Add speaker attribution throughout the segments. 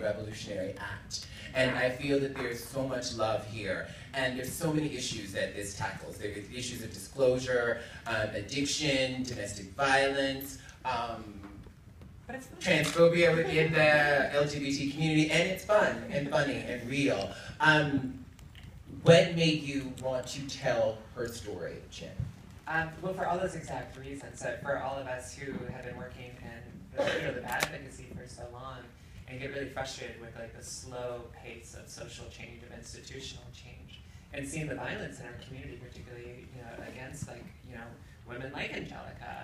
Speaker 1: revolutionary act. And I feel that there's so much love here. And there's so many issues that this tackles. There are issues of disclosure, addiction, domestic violence, transphobia within the LGBT community, and it's fun and funny and real. What made you want to tell her story, Jen?
Speaker 2: Well, for all those exact reasons. So for all of us who have been working in the advocacy for so long, and get really frustrated with like the slow pace of social change, of institutional change, and seeing the violence in our community, particularly against women like Angelica,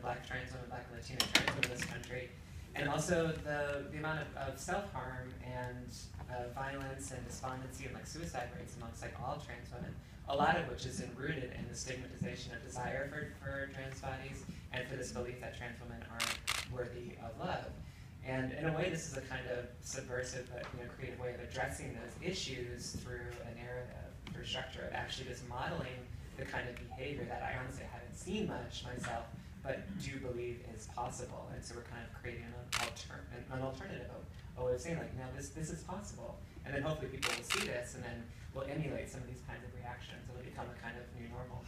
Speaker 2: Black trans women, Black Latina trans women in this country, and also the amount of self-harm and violence and despondency and suicide rates amongst all trans women, a lot of which is rooted in the stigmatization of desire for trans bodies and for this belief that trans women aren't worthy of love. And in a way, this is a kind of subversive but creative way of addressing those issues through a narrative, through structure, of actually just modeling the kind of behavior that I honestly haven't seen much myself, but do believe is possible. And so we're kind of creating an alternative of way of saying no, this is possible. And then hopefully people will see this and then will emulate some of these kinds of reactions. It'll become a kind of new normal.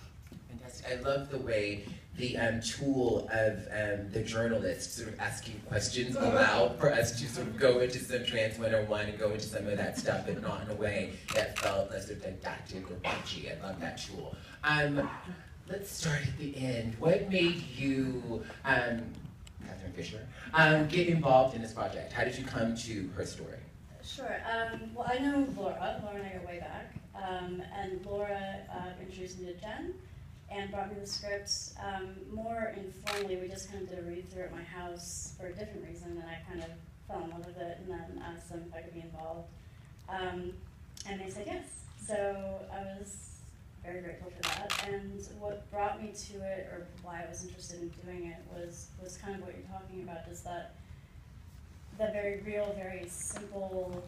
Speaker 1: Fantastic. I love the way the tool of the journalist sort of asking questions allowed for us to sort of go into some Trans 101 and go into some of that stuff, but not in a way that felt less sort of didactic or preachy. I love that tool. Let's start at the end. What made you, Catherine Fisher, get involved in this project? How did you come to her story?
Speaker 3: Sure. Well, I know Laura. Laura and I go way back. And Laura introduced me to Jen and brought me the script more informally. We just kind of did a read-through at my house for a different reason, and I kind of fell in love with it and then asked them if I could be involved. And they said yes. So I was very grateful for that. And what brought me to it, or why I was interested in doing it, was kind of what you're talking about, is that very real, very simple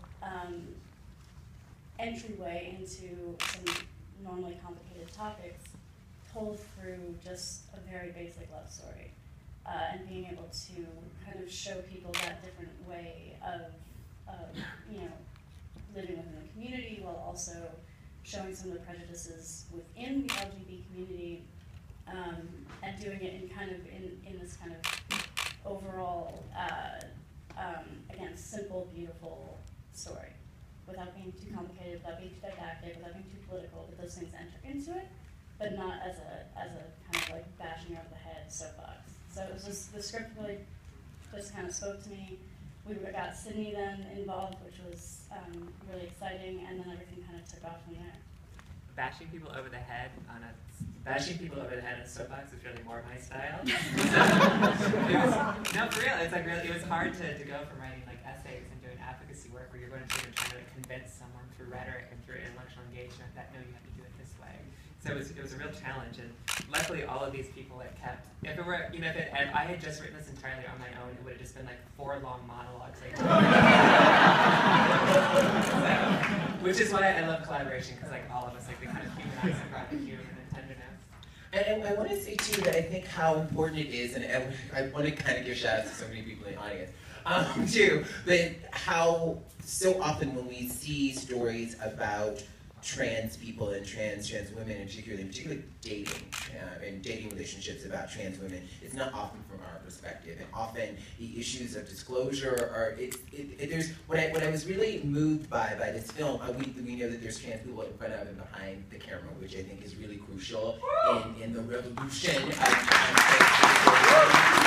Speaker 3: entryway into some normally complicated topics, told through just a very basic love story, and being able to kind of show people that different way of living within the community, while also showing some of the prejudices within the LGBT community, and doing it in this kind of overall, again, simple, beautiful story, without being too complicated, without being too didactic, without being too political. But those things enter into it, but not as a kind of bashing over the head soapbox. So it was just, the script really just kind of spoke to me. We got Sydney then involved, which was really exciting, and then everything kind of took off from there.
Speaker 2: Bashing people over the head on a soapbox is really more my style. No, for real, it's it was hard to go from writing essays and doing advocacy work where you're going through and trying to convince someone through rhetoric and through intellectual engagement that no, you have to do it this way. So it was a real challenge, and luckily all of these people had kept. If it were, if I had just written this entirely on my own, it would have just been 4 long monologues. Which is why I love collaboration, because all of us they kind of humanize and brought the humor and tenderness.
Speaker 1: And I want to say too that I think how important it is, and I want to kind of give shout outs to so many people in the audience too, but how so often when we see stories about trans people and trans women, and particularly dating and dating relationships about trans women, it's not often from our perspective, and often the issues of disclosure are there's what I was really moved by this film. We know that there's trans people in front of and behind the camera, which I think is really crucial in the revolution of trans.